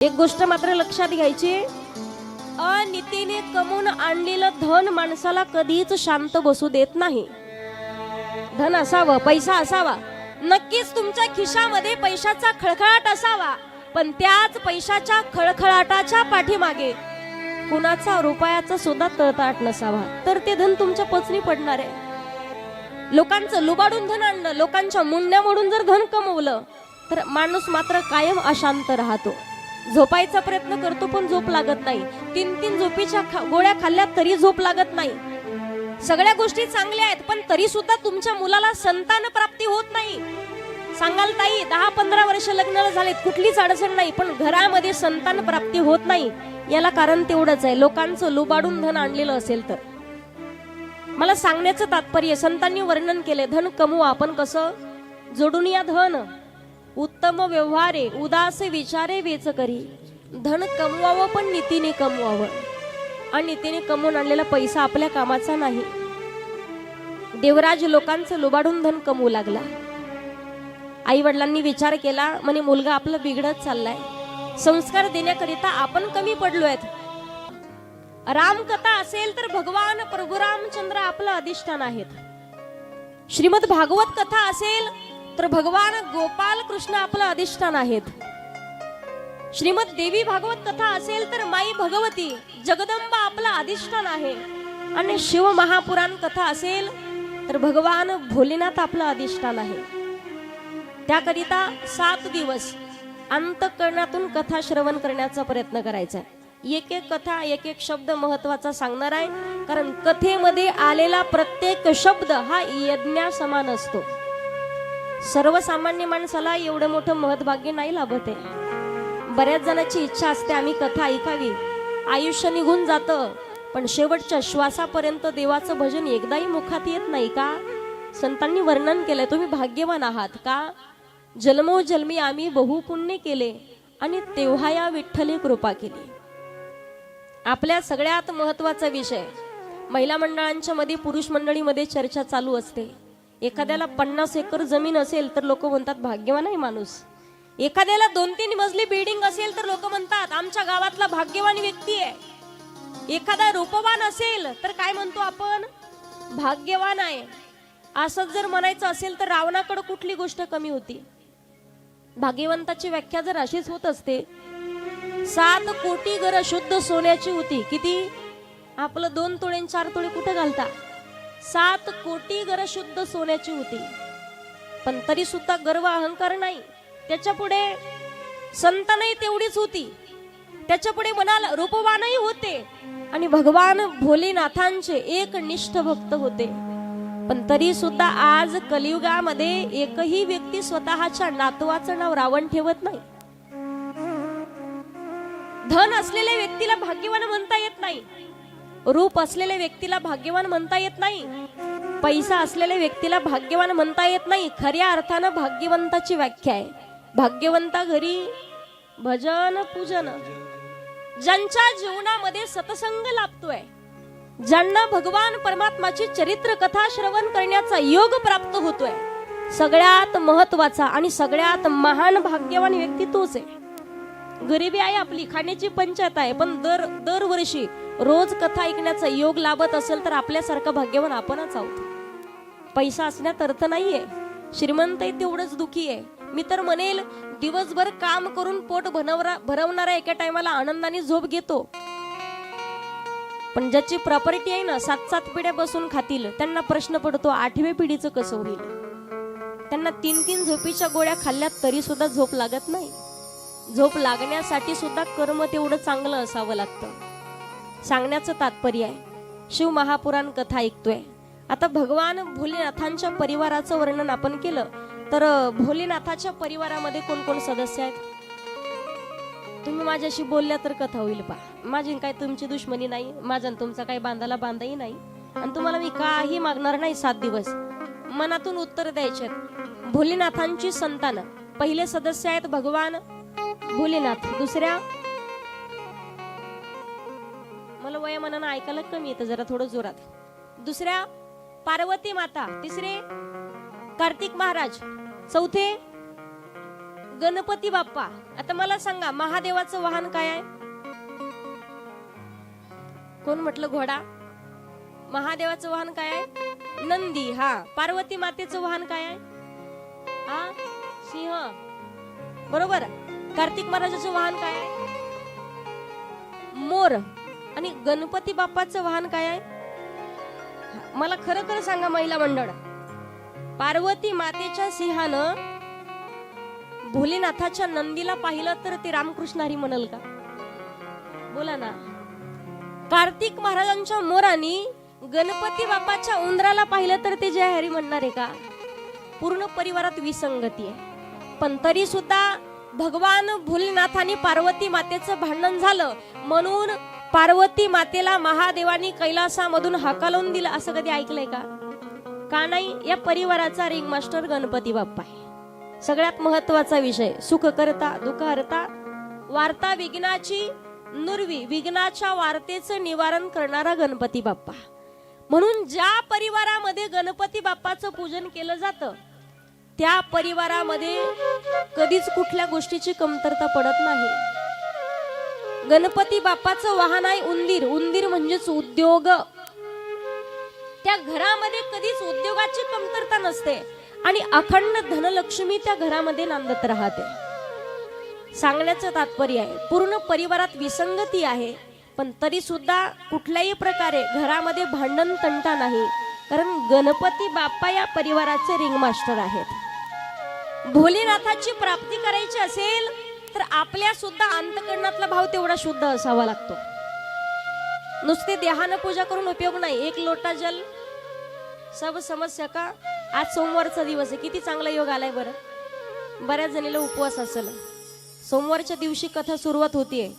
एक गोष्ट मात्र लक्षात घ्यायची, अनितीने कमवून आणलेलं धन माणसाला कधीच शांत बसू देत नाही. धन असावं, पैसा असावा, नक्कीच तुमच्या खिशामध्ये पैशाचा खळखळाट असावा, पण त्याच पैशाच्या खळखळाटाच्या पाठीमागे कुणाचा रुपयाचा सुद्धा तळताट नसावा, तर ते धन तुमच्या पचनी पडणार आहे. लोकांचं लुबाडून धन आणलं, लोकांच्या मुंड्या मोडून जर धन कमवलं तर माणूस मात्र कायम अशांत राहतो. झोपायचा प्रयत्न करतो पण झोप लागत नाही. 3 झोपेच्या गोळ्या खाल्ल्या तरी झोप लागत नाही. सगळ्या गोष्टी चांगल्या आहेत पण तरी सुद्धा तुमच्या मुलाला संतान प्राप्ती होत नाही. सांगाल ताई 10-15 वर्ष लग्नाला झालेत, कुठलीच अडचण नाही, पण घरामध्ये संतान प्राप्ती होत नाही. याला कारण तेवढंच आहे, लोकांचं लुबाडून धन आणलेलं असेल तर. मला सांगण्याचं तात्पर्य, संतांनी वर्णन केले, धन कमवा पण कसं, जोडून या धन, उत्तम व्यवहारे उदास विचारे वेच करी. धन कमवावं पण नीतीने कमवावं. आणि नीतीने कमवून आणलेला पैसा आपल्या कामाचा नाही. देवराज लोकांचं लुबाडून धन कमवू लागला. आई वडिलांनी विचार केला, म्हणे मुलगा आपला बिघडत चाललाय, संस्कार देण्याकरिता आपण कमी पडलोय. रामकथा असेल तर भगवान प्रभू रामचंद्र आपलं अधिष्ठान आहेत. श्रीमद भागवत कथा असेल तर भगवान गोपाल कृष्ण आपलं अधिष्ठान आहेत. श्रीमद देवी भागवत कथा असेल तर माई भगवती जगदंबा आपलं अधिष्ठान आहे. आणि शिव महापुराण कथा असेल तर भगवान भोलेनाथ आपलं अधिष्ठान आहे. त्याकरिता 7 दिवस अंतःकरणातून कथा श्रवण करण्याचा प्रयत्न करायचा. एक एक कथा, एक एक शब्द महत्वाचा सांगणार आहे, कारण कथेमध्ये आलेला प्रत्येक शब्द हा यज्ञा समान असतो. सर्वसामान्य माणसाला एवढं मोठं महत्भाग्य नाही लाभत आहे. बऱ्याच जणांची इच्छा असते आम्ही कथा ऐकावी, आयुष्य निघून जातं पण शेवटच्या श्वासापर्यंत देवाचं भजन एकदाही मुखात येत नाही का. संतांनी वर्णन केलंय, तुम्ही भाग्यवान आहात का, जन्मोजन्मी आम्ही बहुपुण्य केले आणि तेव्हा या विठ्ठली कृपा केली. आपल्या सगळ्यात महत्वाचा विषय, महिला मंडळांच्या मध्ये, पुरुष मंडळीमध्ये चर्चा चालू असते. एखाद्याला 50 एकर जमीन असेल तर लोक म्हणतात भाग्यवान आहे माणूस. एखाद्याला 2-3 मजली बिल्डिंग असेल तर लोक म्हणतात आमच्या गावातला भाग्यवान व्यक्ती आहे. एखादा रूपवान असेल तर काय म्हणतो आपण, भाग्यवान आहे. असंच जर म्हणायचं असेल तर रावणाकडे कुठली गोष्ट कमी होती. भाग्यवंताची व्याख्या जर अशीच होत असते, 7 कोटी घर शुद्ध सोन्याची होती. किती, आपलं 2 तोळे 4 तोळे कुठे घालता, 7 कोटी घर शुद्ध सोन्याची होती. पण तरी सुद्धा गर्व अहंकार नाही. त्याच्या पुढे संतानही तेवढीच होती. त्याच्या पुढे म्हणाल रूपवानही होते आणि भगवान भोलेनाथांचे एक निष्ठ भक्त होते. पण तरी सुद्धा आज कलियुगामध्ये एकही व्यक्ती स्वतःच्या नातवाचं नाव रावण ठेवत नाही. धन असलेल्या व्यक्तीला भाग्यवान म्हणता येत नाही, रूप असलेल्या व्यक्तीला भाग्यवान म्हणता येत नाही, पैसा असलेल्या व्यक्तीला भाग्यवान म्हणता येत नाही. खऱ्या अर्थानं भाग्यवंताची व्याख्या आहे, भाग्यवंता घरी भजन पूजन, ज्यांच्या जीवनामध्ये सत्संग लाभतोय, ज्यांना भगवान परमात्माची चरित्र कथा श्रवण करण्याचा योग प्राप्त होतोय, सगळ्यात महत्वाचा आणि सगळ्यात महान भाग्यवान व्यक्ती तोच आहे. गरिबी आहे, आपली खाण्याची पंचायत आहे, पण दरवर्षी रोज कथा ऐकण्याचा योग लाभत असेल तर आपल्यासारखं भाग्यवान आपणच आहोत. पैसा असण्यात अर्थ नाहीये, श्रीमंतही तेवढंच दुखी आहे. मी तर म्हणेल दिवसभर काम करून पोट भरवणारा एका टायमाला आनंदाने झोप घेतो, पण ज्याची प्रॉपर्टी आहे ना, 7-7 पिढ्या बसून खातील, त्यांना प्रश्न पडतो 8व्या पिढीचं कसं होईल. त्यांना 3 झोपीच्या गोळ्या खाल्ल्या तरी सुद्धा झोप लागत नाही. झोप लागण्यासाठी सुद्धा कर्म तेवढं चांगलं असावं लागतं. सांगण्याचं तात्पर्य आहे, शिव महापुराण कथा ऐकतोय. आता भगवान भोलेनाथांच्या परिवाराचं वर्णन आपण केलं तर भोलेनाथाच्या परिवारामध्ये कोण कोण सदस्य आहेत, तुम्ही माझ्याशी बोलल्या तर कथा होईल. पा माझी काय तुमची दुश्मनी नाही, माझा तुमचा काही बांधाला बांधाही नाही, आणि तुम्हाला मी काही मागणार नाही. 7 दिवस मनातून उत्तर द्यायचे. भोलेनाथांची संतान, पहिले सदस्य आहेत भगवान भोलेनाथ, दुसऱ्या, मला वयामानानं ऐकायला कमी येतं जरा थोडं जोरात, दुसऱ्या पार्वती माता, तिसरे कार्तिक महाराज, चौथे गणपती बाप्पा. आता मला सांगा, महादेवाचं वाहन काय आहे? कोण म्हटलं घोडा? महादेवाचं वाहन काय आहे? नंदी. हा. पार्वती मातेचं वाहन काय आहे? हा, सिंह. बरोबर. कार्तिक महाराजाचं वाहन काय आहे? मोर. आणि गणपती बाप्पाचं वाहन काय आहे? मला खरं खरं सांगा महिला मंडळ, पार्वती मातेच्या सिंहानं भोलेनाथाच्या नंदीला पाहिलं तर ते रामकृष्ण हरी म्हणल का? बोला ना. कार्तिक महाराजांच्या मोरानी गणपती बाप्पाच्या उंदराला पाहिलं तर ते जय हरी म्हणणार आहे का? पूर्ण परिवारात विसंगती आहे. पण तरी सुद्धा भगवान भोलेनाथांनी पार्वती मातेचं भांडण झालं म्हणून पार्वती मातेला महादेवानी कैलासामधून हाकालून दिलं, असं कधी ऐकलंय का? का नाही? या परिवाराचा रिंग मास्टर गणपती बाप्पा आहे. सगळ्यात महत्वाचा विषय, सुख करता दुःख हरता वार्ता विघ्नाची नुरवी, विघ्नाच्या वार्तेचं निवारण करणारा गणपती बाप्पा. म्हणून ज्या परिवारामध्ये गणपती बाप्पाचं पूजन केलं जातं त्या परिवारामध्ये कधीच कुठल्या गोष्टीची कमतरता पडत नाही. गणपती बाप्पाचं वाहन आहे उंदीर. उंदीर म्हणजेच उद्योग. त्या घरामध्ये कधीच उद्योगाची कमतरता नसते आणि अखंड धनलक्ष्मी त्या घरामध्ये नांदत राहते. सांगण्याचं तात्पर्य आहे, पूर्ण परिवारात विसंगती आहे पण तरी सुद्धा कुठल्याही प्रकारे घरामध्ये भांडण तंटा नाही, कारण गणपती बाप्पा या परिवाराचे रिंग मास्टर आहेत. भोलेनाथाची प्राप्ती करायची असेल तर आपल्या सुद्धा अंतकरणातला भाव तेवढा शुद्ध असावा लागतो. नुसते देहानं पूजा करून उपयोग नाही. एक लोटा जल सब समस्या का. आज सोमवारचा दिवस आहे, किती चांगला योग आलाय बरं. बऱ्याच जणीला उपवास असेल, सोमवारच्या दिवशी कथा सुरुवात होतीये,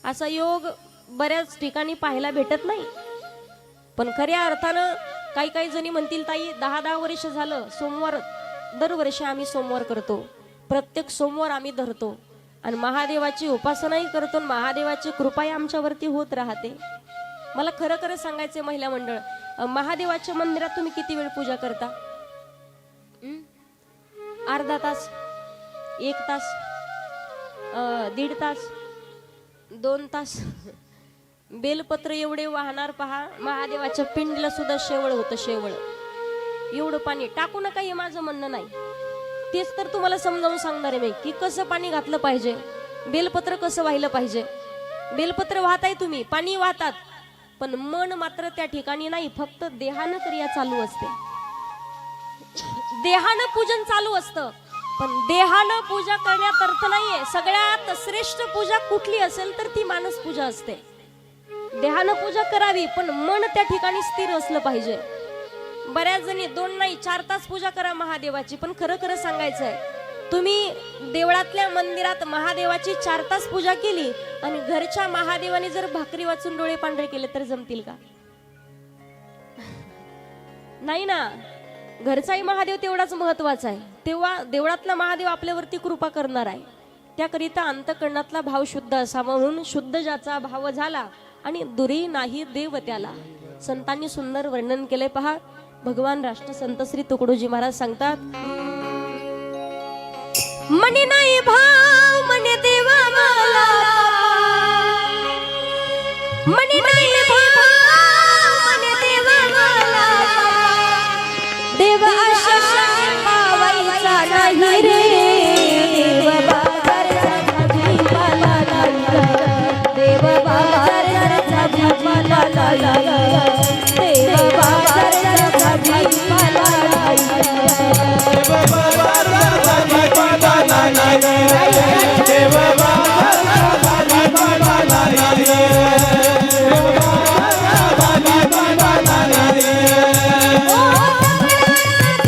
असा योग बऱ्याच ठिकाणी पाहायला भेटत नाही. पण खऱ्या अर्थानं काही काही जणी म्हणतील ताई 10-10 वर्ष झालं सोमवार, दरवर्षी आम्ही सोमवार करतो, प्रत्येक सोमवार आम्ही धरतो आणि महादेवाची उपासनाही करतो, महादेवाची कृपाही आमच्यावरती होत राहते. मला खरं खरं सांगायचे महिला मंडळ, महादेवाच्या मंदिरात तुम्ही किती वेळ पूजा करता? अर्धा तास, 1 तास, 1.5 तास, 2 तास. बेलपत्र एवढे वाहणार पहा, महादेवाच्या पिंडीला सुद्धा शेवळ होतं, शेवळ. एवढं पाणी टाकू नका हे माझं म्हणणं नाही, तेच तर तुम्हाला समजावून सांगणार आहे मी की कसं पाणी घातलं पाहिजे, बेलपत्र कसं वाहिलं पाहिजे. बेलपत्र वाहताय तुम्ही, पाणी वाहतात, पण मन मात्र त्या ठिकाणी नाही. फक्त देहानं क्रिया चालू असते, देहानं पूजन चालू असतं, पण देहानं पूजा करण्यात अर्थ नाहीये. सगळ्यात श्रेष्ठ पूजा कुठली असेल तर ती मानस पूजा असते. देहानं पूजा करावी पण मन त्या ठिकाणी स्थिर असलं पाहिजे. बऱ्याच जणी 2 नाही 4 तास पूजा करा महादेवाची, पण खरं खरं सांगायचंय, तुम्ही देवळातल्या मंदिरात महादेवाची 4 तास पूजा केली आणि घरच्या महादेवाने जर भाकरी वाचून डोळे पांढरे केले तर जमतील का? नाही ना. घरचाही महादेव तेवढाच महत्वाचा आहे, तेव्हा देवळातला महादेव आपल्यावरती कृपा करणार आहे. त्याकरिता अंतकरणातला भाव शुद्ध असावा. म्हणून शुद्ध ज्याचा भाव झाला आणि दुरी नाही देव त्याला. संतांनी सुंदर वर्णन केले पहा. भगवान राष्ट्रसंत श्री तुकडोजी महाराज सांगतात, मनी नाही भाव मने देवा मला, मनी नाही भाव मने देवा मला, देव आशा पावायचा नाही रे, देव बाजारचा भाजीपाला नाही, देव बाजारचा भाजीपाला नाही, देव बाजारचा भाजीपाला नाही, देव बाजारचा भाजीपाला नाही, देव बाजारचा भाजीपाला नाही. देवा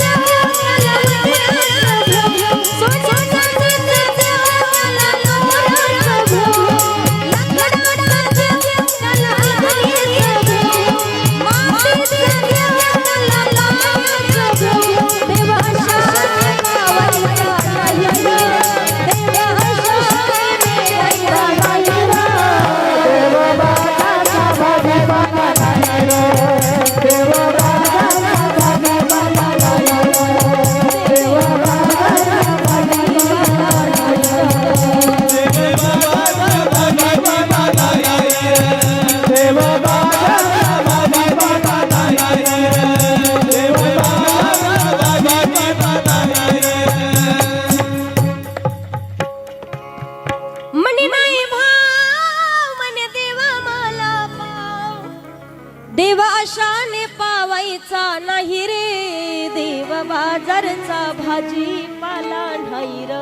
देव आशाने पावायचा नाही रे, देव बाजारचा भाजीपाला नाही र.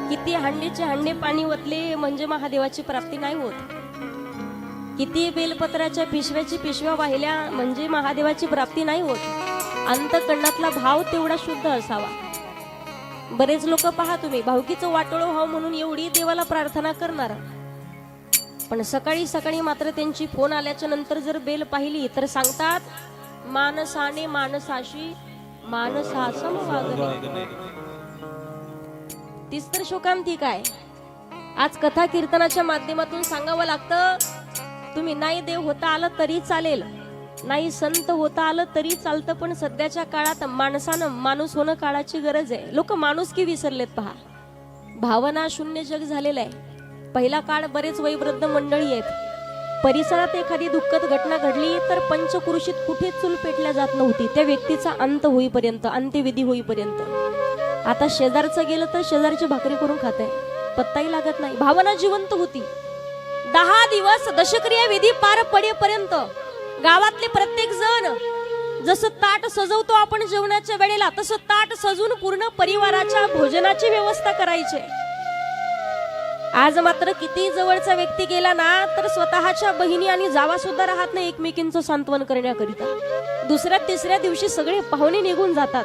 किती हांडेचे हांडे पाणी ओतले म्हणजे महादेवाची प्राप्ती नाही होत. किती बेलपत्राच्या पिशव्याची पिशव्या वाहिल्या म्हणजे महादेवाची प्राप्ती नाही होत. अंतकरणातला भाव तेवढा शुद्ध असावा. बरेच लोक पहा तुम्ही भावकीचं वाटोळं व्हावं म्हणून एवढी देवाला प्रार्थना करणार, पण सकाळी सकाळी मात्र त्यांची फोन आल्याच्या नंतर जर बेल पाहिली तर सांगतात मानसाने मानसाशी मानसासम वागणे. तीच तर शोकांतिका आहे. आज कथा कीर्तनाच्या माध्यमातून सांगावं लागतं, तुम्ही नाही देव होता आलं तरी चालेल, नाही संत होता आलं तरी चालतं, पण सध्याच्या काळात माणसानं माणूस होणं काळाची गरज आहे. लोक माणुसकी विसरलेत पहा. भावना शून्य जग झालेलं आहे. पहिला काळ बरेच वयोवृद्ध मंडळी आहेत. परिसरात एखादी दुःखद घटना घडली तर पंचक्रोशीत कुठे चूल पेटल्या जात नव्हती त्या व्यक्तीचा अंत होईपर्यंत, अंत्यविधी होईपर्यंत. आता शेजारचं गेलं तर शेजारची भाकरी करून खाते, पत्ताही लागत नाही. भावना जिवंत होती. 10 दिवस दशक्रिया विधी पार पडेपर्यंत गावातले प्रत्येक जण जसं ताट सजवतो आपण जेवणाच्या वेळेला तसं ताट सजून पूर्ण परिवाराच्या भोजनाची व्यवस्था करायची. आज मात्र किती जवळचा व्यक्ती गेला ना तर स्वतःच्या बहिणी आणि जावा सुद्धा राहत नाही एकमेकींचं सांत्वन करण्याकरिता. दुसऱ्या तिसऱ्या दिवशी सगळे पाहुणे निघून जातात.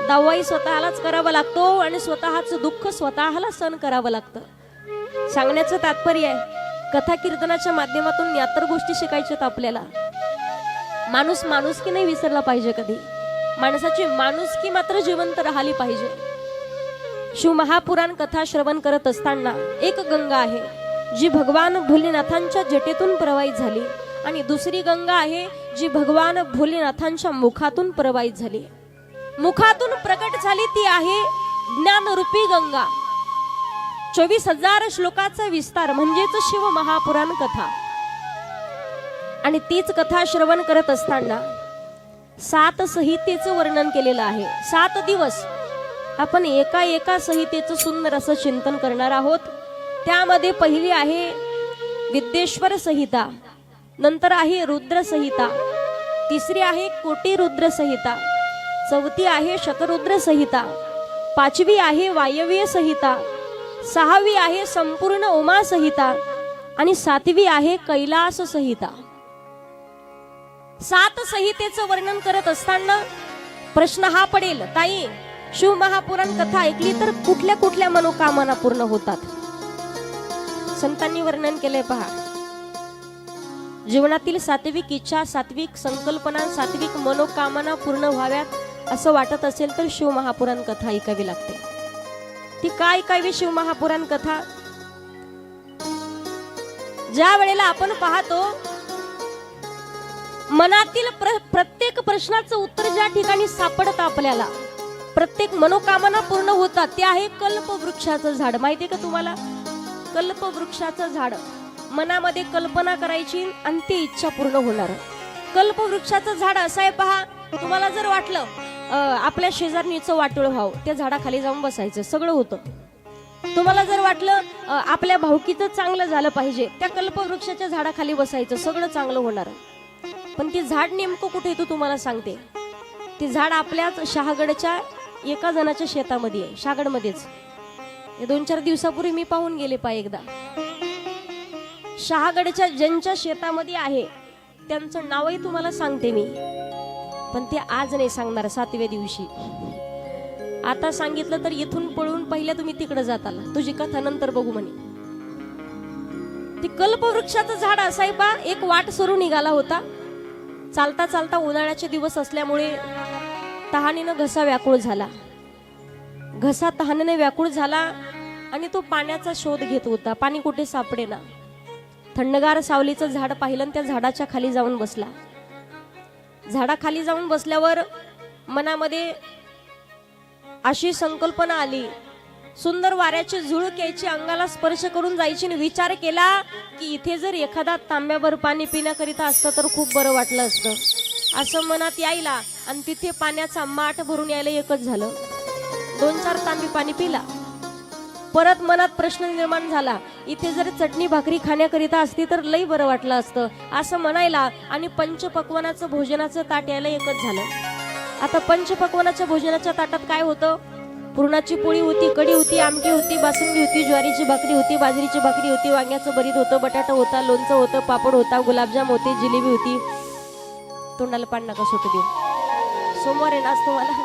दवाई स्वतःलाच करावा लागतो आणि स्वतःचं दुःख स्वतःला सहन करावं लागतं. सांगण्याचं तात्पर्य आहे कथा कीर्तनाच्या माध्यमातून ज्ञातर गोष्टी शिकायच्यात आपल्याला. माणूस माणुसकी नाही विसरला पाहिजे कधी. माणसाची माणुसकी मात्र जिवंत राहिली पाहिजे. शिव महापुराण कथा श्रवण करत असताना एक गंगा आहे जी भगवान भोलेनाथांच्या जटेतून प्रवाहित झाली आणि दुसरी गंगा आहे जी भगवान भोलेनाथांच्या मुखातून प्रवाहित झाली. मुखातून प्रकट झाली ती आहे ज्ञानरूपी गंगा. 24,000 श्लोकाचा विस्तार म्हणजेच शिव महापुराण कथा. आणि तीच कथा श्रवण करत असताना 7 संहितेचं वर्णन केलेलं आहे. 7 दिवस आपण एका एका संहितेचं सुंदर असं चिंतन करणार आहोत. त्यामध्ये पहिली आहे विद्येश्वर संहिता, नंतर आहे रुद्र संहिता, तिसरी आहे कोटी रुद्र संहिता, चौथी आहे शतरुद्र संहिता, पाचवी आहे वायव्य संहिता, 6वी आहे संपूर्ण उमा संहिता आणि 7वी आहे कैलास संहिता. 7 संहितेचं वर्णन करत असताना प्रश्न हा पडेल, ताई शिव महापुराण कथा ऐकली तर कुठल्या कुठल्या मनोकामना पूर्ण होतात? संतांनी वर्णन केलंय पहा. जीवनातील सात्विक इच्छा, सात्विक संकल्पना, सात्विक मनोकामना पूर्ण व्हाव्यात असं वाटत असेल तर शिव महापुराण कथा ऐकावी लागते. ती काय ऐकावी शिव महापुराण कथा? ज्या वेळेला आपण पाहतो मनातील प्रत्येक प्रश्नाचं उत्तर ज्या ठिकाणी सापडतं आपल्याला, प्रत्येक मनोकामना पूर्ण होतात, ते आहे कल्पवृक्षाचं झाड. माहितीये का तुम्हाला? कल्पवृक्षाचं झाड. मनामध्ये कल्पना करायची आणि ती इच्छा पूर्ण होणार. कल्पवृक्षाचं झाड असं आहे पहा. तुम्हाला जर वाटलं आपल्या शेजारणीचं वाटोळं व्हावं, त्या झाडाखाली जाऊन बसायचं, सगळं होतं. तुम्हाला जर वाटलं आपल्या भावकीचं चांगलं झालं पाहिजे, त्या कल्पवृक्षाच्या झाडाखाली बसायचं, सगळं चांगलं होणार. पण ती झाड नेमकं कुठे येतो तुम्हाला सांगते. ती झाड आपल्याच शहागडच्या एका जणाच्या शेतामध्ये आहे, शहागडमध्येच. 2-4 दिवसापूर्वी मी पाहून गेले पहा एकदा. शहागडच्या ज्यांच्या शेतामध्ये आहे त्यांचं नावही तुम्हाला सांगते मी, पण ते आज नाही सांगणार, 7व्या दिवशी. आता सांगितलं तर इथून पळून पहिल्या तुम्ही तिकडे जाताल, तुझी कथा नंतर बघू म्हणे. ती कल्पवृक्षाचं झाड असाय पा. एक वाट सुरू निघाला होता. चालता चालता उन्हाळ्याचे दिवस असल्यामुळे तहानेनं घसा व्याकुळ झाला. घसा तहानेनं व्याकुळ झाला आणि तो पाण्याचा शोध घेत होता. पाणी कुठे सापडेना. थंडगार सावलीचं झाड पाहिलं आणि त्या झाडाच्या खाली जाऊन बसला. झाडाखाली जाऊन बसल्यावर मनामध्ये अशी संकल्पना आली, सुंदर वाऱ्याची झुळूक यायची, अंगाला स्पर्श करून जायची. विचार केला की इथे जर एखादा तांब्याभर पाणी पिण्याकरिता असतं तर खूप बरं वाटलं असतं, असं मनात यायला. आणि तिथे पाण्याचा माठ भरून यायला एकच झालं. 2-4 तांबी पाणी पिला. परत मनात प्रश्न निर्माण झाला, इथे जर चटणी भाकरी खाण्याकरिता असती तर लई बरं वाटलं असतं असं म्हणायला, आणि पंचपक्वानाचं भोजनाचं ताट यायला एकच झालं. आता पंचपक्वानाच्या भोजनाच्या ताटात काय होतं? पुरणाची पोळी होती, कढी होती, आमटी होती, बासुंदी होती, ज्वारीची भाकरी होती, बाजरीची भाकरी होती, वांग्याचं भरीत होतं, बटाटा होता, लोणचं होतं, पापड होता, गुलाबजाम होते, जिलेबी होती. तोंडाला पाणी नका सुटू देऊ, सोमवार आहे ना आज तुम्हाला.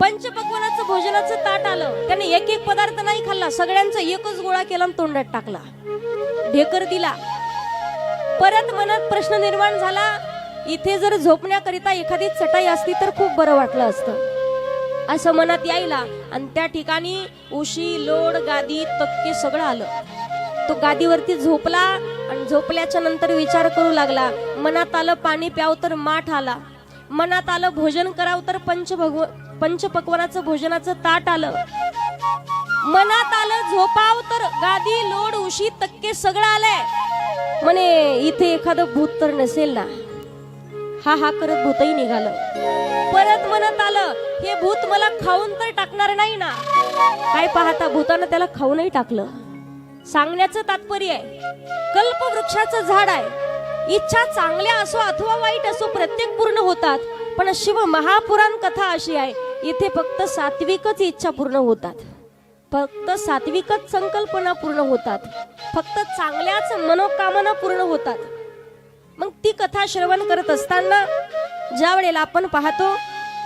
पंचपक्वानाचं भोजनाचं ताट आलं, त्याने एक एक पदार्थ नाही खाल्ला, सगळ्यांचा एकच गोळा केला आणि तोंडात टाकला, ढेकर दिला. परत मनात प्रश्न निर्माण झाला, इथे जर झोपण्याकरिता एखादी चटाई असती तर खूप बरं वाटलं असतं असं मनात यायला, आणि त्या ठिकाणी उशी, लोड, गादी, तक्के सगळं आलं. तो गादीवरती झोपला आणि झोपल्याच्या नंतर विचार करू लागला. मनात आलं पाणी प्याव तर माठ आला, मनात आलं भोजन करावं तर पंचपक्वानाचं भोजनाचं ताट आलं, मनात आलं झोपाव तर गादी, लोड, उशी, तक्के सगळं आलंय. म्हणे इथे एखादं भूत तर नसेल ना, हा हा करत भूतही निघालं. परत मनात आलं, हे भूत मला खाऊन तर टाकणार नाही ना. काय पाहता, भूतानं त्याला खाऊनही टाकलं. सांगण्याचं तात्पर्य आहे, कल्पवृक्षाचं झाड आहे, इच्छा चांगल्या असो अथवा वाईट असो प्रत्येक पूर्ण होतात, पण शिव महापुराण कथा अशी आहे, इथे फक्त सात्विकच इच्छा पूर्ण होतात, फक्त सात्विकच संकल्पना पूर्ण होतात, फक्त चांगल्याच मनोकामना पूर्ण होतात. मग ती कथा श्रवण करत असताना ज्या वेळेला आपण पाहतो,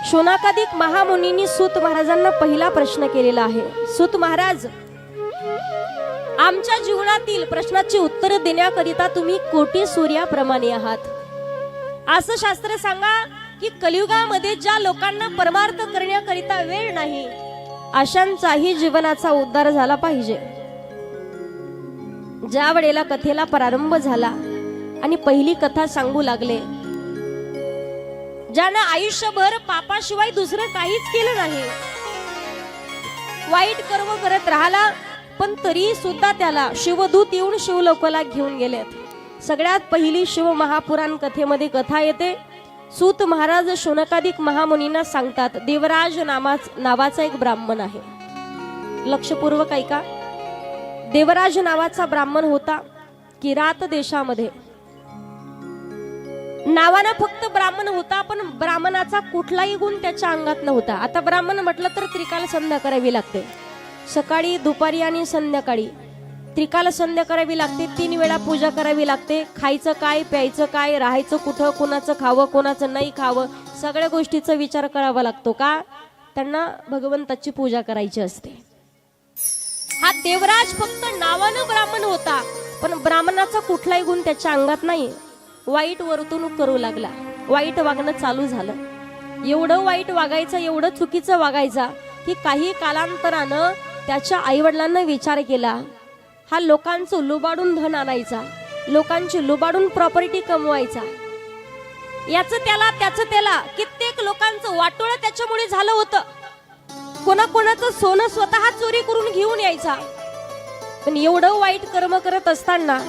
शौनकादिक महामुनींनी सूत महाराजांना पहिला प्रश्न केलेला आहे. सूत महाराज, आमच्या जीवनातील प्रश्नाची उत्तर देण्याकरिता तुम्ही कोटी सूर्याप्रमाणे आहात. असं शास्त्र सांगा की कलियुगामध्ये ज्या लोकांना परमार्थ करण्याकरिता वेळ नाही, अशांचाही जीवनाचा उद्धार झाला पाहिजे. ज्या वेळेला कथेला प्रारंभ झाला आणि पहिली कथा सांगू लागले, ज्यानं आयुष्यभर पापाशिवाय दुसरं काहीच केलं नाही, वाईट कर्म करत राहिला, पण तरी सुद्धा त्याला शिवदूत येऊन शिवलोकाला घेऊन गेलेत. सगळ्यात पहिली शिव महापुराण कथेमध्ये कथा येते. सूत महाराज शौनकादिक महामुनींना सांगतात, देवराज नावाचा एक ब्राह्मण आहे. लक्षपूर्वक ऐका. देवराज नावाचा ब्राह्मण होता किरात देशामध्ये. नावानं फक्त ब्राह्मण होता, पण ब्राह्मणाचा कुठलाही गुण त्याच्या अंगात नव्हता. आता ब्राह्मण म्हटलं तर त्रिकाल संध्या करावी लागते, सकाळी, दुपारी आणि संध्याकाळी. त्रिकाल संध्या करावी लागते, 3 वेळा पूजा करावी लागते. खायचं काय, प्यायचं काय, राहायचं कुठं, कोणाचं खावं कोणाचं नाही खावं, सगळ्या गोष्टीचा विचार करावा लागतो. का? त्यांना भगवंताची पूजा करायची असते. हा देवराज फक्त नावानं ब्राह्मण होता, पण ब्राह्मणाचा कुठलाही गुण त्याच्या अंगात नाही. वाईट वर्तणूक करू लागला, वाईट वागणं चालू झालं. एवढं वाईट वागायचं, एवढं चुकीचं वागायचा की काही कालांतरानं त्याच्या आईवडिलांना विचार केला, हा लोकांचं लुबाडून धन आणायचा, लोकांची लुबाडून प्रॉपर्टी कमवायचा, याचं त्याला त्याचं त्याला. कित्येक लोकांचं वाटोळं त्याच्यामुळे झालं होतं. कोणाकोणाचं सोनं स्वतः चोरी करून घेऊन यायचा. पण एवढं वाईट कर्म करत असताना